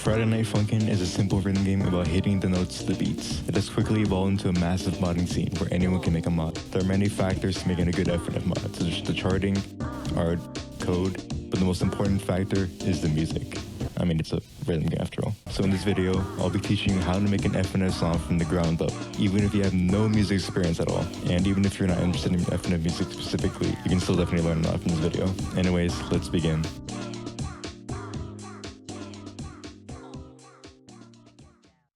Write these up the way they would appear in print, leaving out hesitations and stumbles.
Friday Night Funkin is a simple rhythm game about hitting the notes to the beats. It has quickly evolved into a massive modding scene where anyone can make a mod. There are many factors to making a good FNF mod, such as the charting, art, code, but the most important factor is the music. I mean, it's a rhythm game after all. So in this video, I'll be teaching you how to make an FNF song from the ground up, even if you have no music experience at all. And even if you're not interested in FNF music specifically, you can still definitely learn a lot from this video. Anyways, let's begin.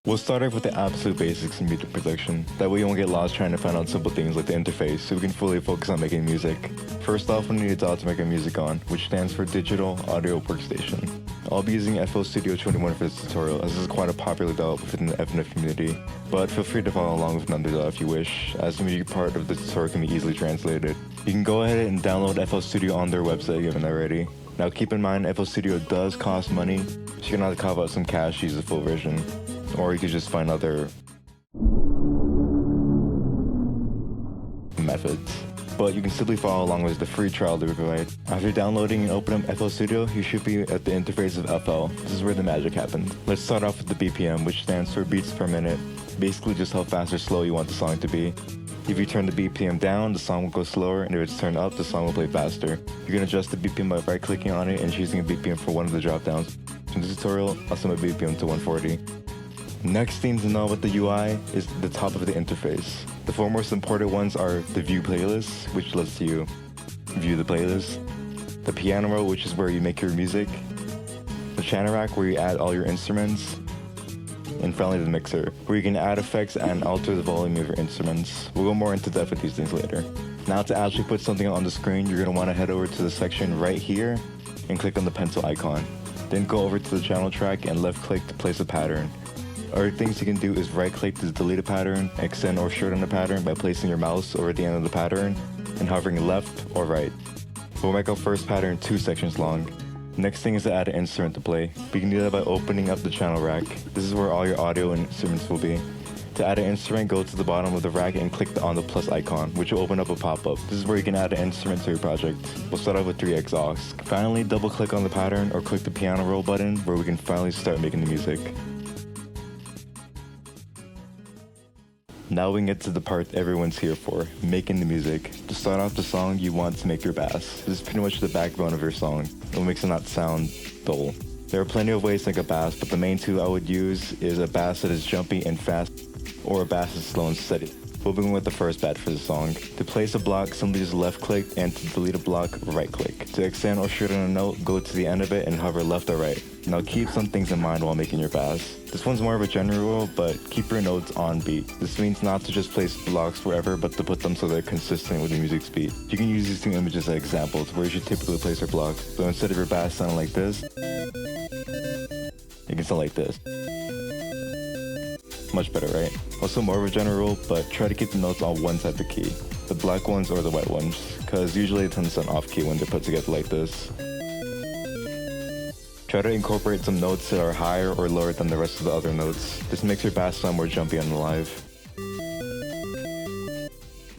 We'll start off with the absolute basics in music production. That way you won't get lost trying to find out simple things like the interface, so we can fully focus on making music. First off, we need a DAW to make our music on, which stands for Digital Audio Workstation. I'll be using FL Studio 21 for this tutorial, as this is quite a popular DAW within the FNF community. But feel free to follow along with another DAW if you wish, as the music part of the tutorial can be easily translated. You can go ahead and download FL Studio on their website if you haven't already. Now keep in mind, FL Studio does cost money, so you're gonna have to carve out some cash to use the full version. Or you could just find other methods. But you can simply follow along with the free trial they provide. After downloading and opening up FL Studio, you should be at the interface of FL. This is where the magic happens. Let's start off with the BPM, which stands for beats per minute. Basically just how fast or slow you want the song to be. If you turn the BPM down, the song will go slower, and if it's turned up, the song will play faster. You can adjust the BPM by right-clicking on it and choosing a BPM for one of the drop-downs. In this tutorial, I'll set my BPM to 140. Next thing to know about the UI is the top of the interface. The four most important ones are the view playlist, which lets you view the playlist, the piano roll, which is where you make your music, the channel rack, where you add all your instruments, and finally the mixer, where you can add effects and alter the volume of your instruments. We'll go more into depth with these things later. Now to actually put something on the screen, you're going to want to head over to the section right here and click on the pencil icon. Then go over to the channel track and left click to place a pattern. Other things you can do is right click to delete a pattern, extend or shorten a pattern by placing your mouse over the end of the pattern and hovering left or right. We'll make our first pattern 2 sections long. Next thing is to add an instrument to play. We can do that by opening up the channel rack. This is where all your audio and instruments will be. To add an instrument, go to the bottom of the rack and click on the plus icon, which will open up a pop-up. This is where you can add an instrument to your project. We'll start off with 3x aux. Finally, double click on the pattern or click the piano roll button where we can finally start making the music. Now we can get to the part everyone's here for, making the music. To start off the song, you want to make your bass. This is pretty much the backbone of your song. It will make it not sound dull. There are plenty of ways to make a bass, but the main two I would use is a bass that is jumpy and fast, or a bass that's slow and steady. We'll begin with the first bat for the song. To place a block, simply just left click, and to delete a block, right click. To extend or shorten a note, go to the end of it and hover left or right. Now keep some things in mind while making your bass. This one's more of a general rule, but keep your notes on beat. This means not to just place blocks wherever, but to put them so they're consistent with the music speed. You can use these two images as examples where you should typically place your blocks. So instead of your bass sounding like this, it can sound like this. Much better, right? Also more of a general rule, but try to keep the notes on one type of key. The black ones or the white ones, because usually it tends to sound off key when they're put together like this. Try to incorporate some notes that are higher or lower than the rest of the other notes. This makes your bass sound more jumpy and alive.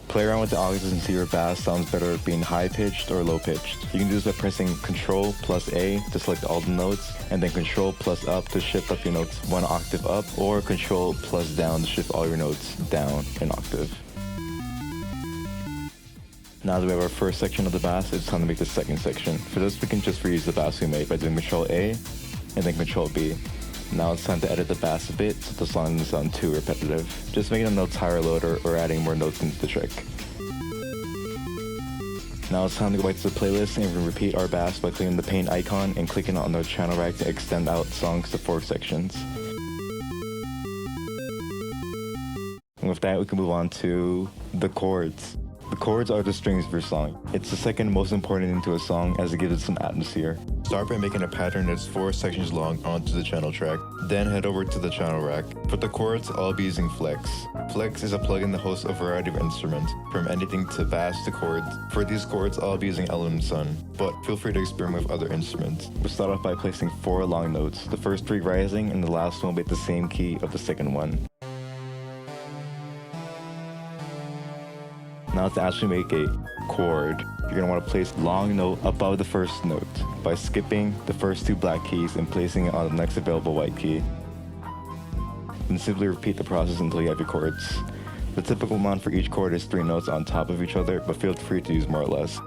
Play around with the auxes and see your bass sounds better being high-pitched or low-pitched. You can do this by pressing Ctrl plus A to select all the notes, and then Ctrl plus up to shift up your notes 1 octave up, or Ctrl plus down to shift all your notes down an octave. Now that we have our first section of the bass, it's time to make the second section. For this, we can just reuse the bass we made by doing Ctrl A and then Ctrl B. Now it's time to edit the bass a bit so the song doesn't sound too repetitive. Just making the notes higher or lower or adding more notes into the trick. Now it's time to go back to the playlist and we repeat our bass by clicking the paint icon and clicking on the channel rack to extend out songs to 4 sections. And with that, we can move on to the chords. The chords are the strings of your song. It's the second most important thing to a song as it gives it some atmosphere. Start by making a pattern that's 4 sections long onto the channel track, then head over to the channel rack. For the chords, I'll be using Flex. Flex is a plugin that hosts a variety of instruments, from anything to bass to chords. For these chords, I'll be using Ludum Dare, but feel free to experiment with other instruments. We'll start off by placing 4 long notes, the first 3 rising and the last one will be at the same key of the second one. Now to actually make a chord. you're going to want to place long note above the first note by skipping the first 2 black keys and placing it on the next available white key. Then simply repeat the process until you have your chords. The typical amount for each chord is 3 notes on top of each other, but feel free to use more or less.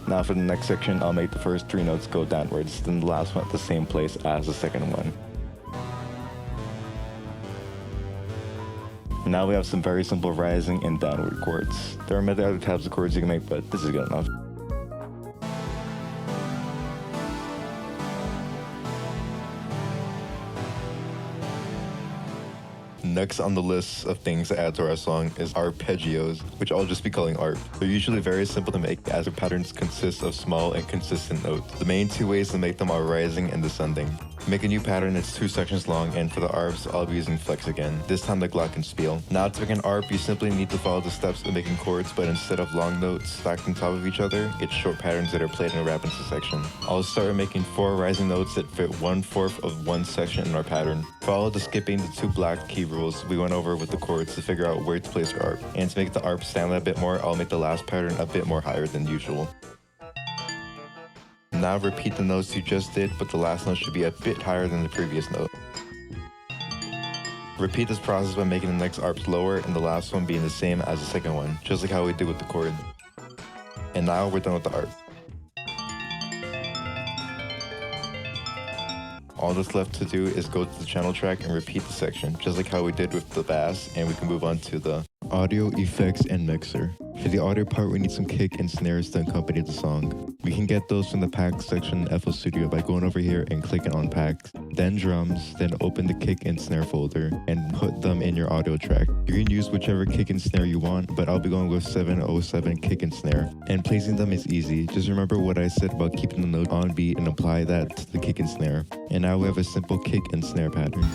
Now for the next section, I'll make the first 3 notes go downwards, then the last one at the same place as the second one. Now we have some very simple rising and downward chords. There are many other types of chords you can make, but this is good enough. Next on the list of things to add to our song is arpeggios, which I'll just be calling arp. They're usually very simple to make as their patterns consist of small and consistent notes. The main 2 ways to make them are rising and descending. Make a new pattern that's 2 sections long, and for the arps, I'll be using flex again, this time the glockenspiel. Now to make an arp, you simply need to follow the steps of making chords, but instead of long notes stacked on top of each other, it's short patterns that are played in a rapid succession. I'll start making 4 rising notes that fit 1/4 of one section in our pattern. Follow the skipping the 2 black key rules we went over with the chords to figure out where to place your arp. And to make the arp stand out a bit more, I'll make the last pattern a bit more higher than usual. Now repeat the notes you just did, but the last note should be a bit higher than the previous note. Repeat this process by making the next arps lower and the last one being the same as the second one, just like how we did with the chord. And now we're done with the arp. All that's left to do is go to the channel track and repeat the section, just like how we did with the bass, and we can move on to the audio, effects, and mixer. For the audio part, we need some kick and snares to accompany the song. We can get those from the packs section in FL Studio by going over here and clicking on packs, then drums, then open the kick and snare folder and put them in your audio track. You can use whichever kick and snare you want, but I'll be going with 707 kick and snare. And placing them is easy. Just remember what I said about keeping the note on beat and apply that to the kick and snare. And now we have a simple kick and snare pattern.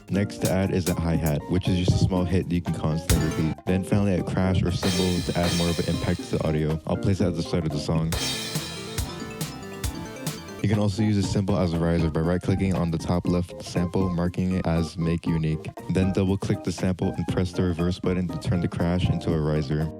Next to add is a hi-hat, which is just a small hit that you can constantly repeat. Then finally a crash or cymbal to add more of an impact to the audio. I'll place that at the start of the song. You can also use a cymbal as a riser by right-clicking on the top left sample, marking it as Make Unique. Then double-click the sample and press the reverse button to turn the crash into a riser.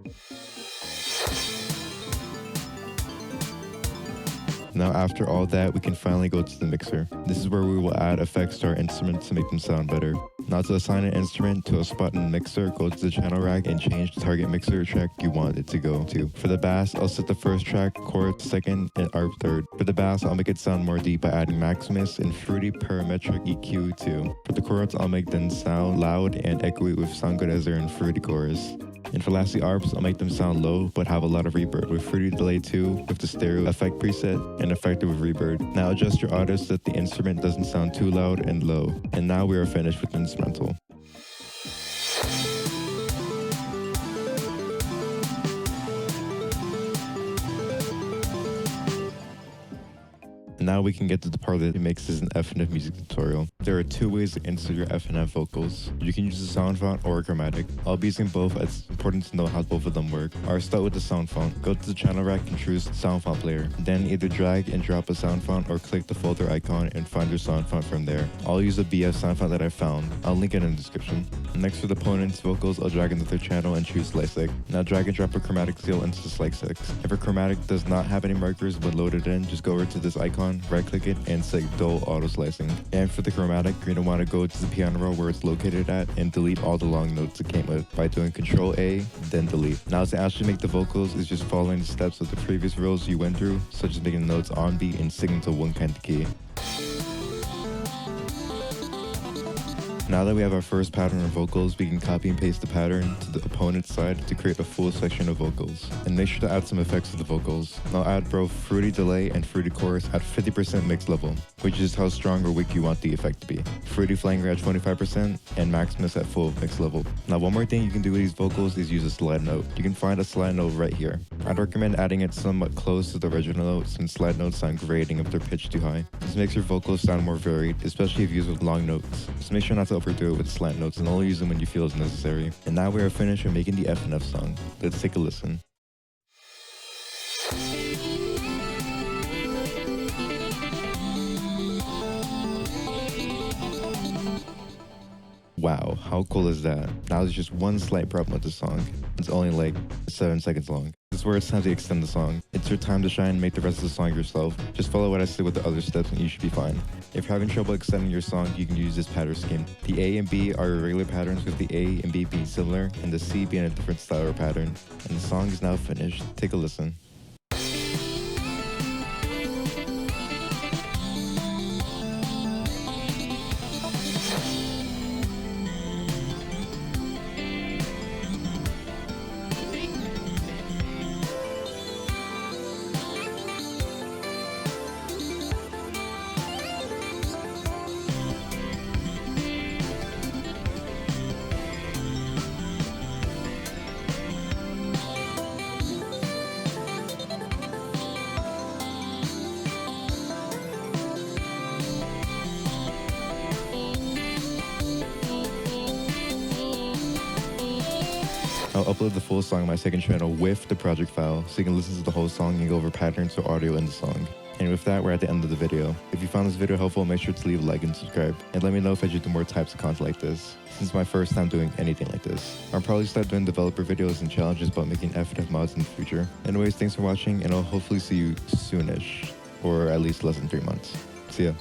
Now after all that, we can finally go to the mixer. This is where we will add effects to our instruments to make them sound better. Now to assign an instrument to a spot in the mixer, go to the channel rack and change the target mixer track you want it to go to. For the bass, I'll set the first track, chord second, and arp third. For the bass, I'll make it sound more deep by adding Maximus and Fruity Parametric EQ 2. For the chords, I'll make them sound loud and echoey with Sound Good Ezer and Fruity Chorus. And for lastly arps, I'll make them sound low but have a lot of reverb with Fruity Delay 2 with the stereo effect preset and effective with reverb. Now adjust your audio so that the instrument doesn't sound too loud and low. And now we are finished with the instrumental. Now we can get to the part that makes this an FNF music tutorial. There are 2 ways to insert your FNF vocals. You can use a sound font or a chromatic. I'll be using both as it's important to know how both of them work. I'll start with the sound font. Go to the channel rack and choose sound font player. Then either drag and drop a sound font or click the folder icon and find your sound font from there. I'll use a BF sound font that I found. I'll link it in the description. Next for the opponent's vocals, I'll drag into their channel and choose Slice. Now drag and drop a chromatic seal into the Slice. If a chromatic does not have any markers when loaded in, just go over to this icon, right-click it, and set dull auto slicing. And for the chromatic, you're going to want to go to the piano roll where it's located at and delete all the long notes it came with by doing Control-A, then delete. Now to actually make the vocals is just following the steps of the previous rows you went through, such as making the notes on beat and singing to one kind of key. Now that we have our first pattern of vocals, we can copy and paste the pattern to the opponent's side to create a full section of vocals. And make sure to add some effects to the vocals. Now add both Fruity Delay and Fruity Chorus at 50% mix level, which is how strong or weak you want the effect to be. Fruity Flanger at 25% and Maximus at full mix level. Now one more thing you can do with these vocals is use a slide note. You can find a slide note right here. I'd recommend adding it somewhat close to the original note since slide notes sound grating if they're pitched too high. This makes your vocals sound more varied, especially if used with long notes. So make sure not to overdo it with slant notes and only use them when you feel it's necessary. And now we are finished with making the FNF song. Let's take a listen. Wow, how cool is that? Now there's just one slight problem with the song. It's only like 7 seconds long. This is where it's time to extend the song. It's your time to shine and make the rest of the song yourself. Just follow what I said with the other steps and you should be fine. If you're having trouble extending your song, you can use this pattern scheme. The A and B are your regular patterns, with the A and B being similar and the C being a different style or pattern. And the song is now finished. Take a listen. I'll upload the full song on my second channel with the project file, so you can listen to the whole song and go over patterns or audio in the song. And with that, we're at the end of the video. If you found this video helpful, make sure to leave a like and subscribe. And let me know if I should do more types of content like this, since it's my first time doing anything like this. I'll probably start doing developer videos and challenges about making FNF mods in the future. Anyways, thanks for watching, and I'll hopefully see you soonish, or at least less than 3 months. See ya.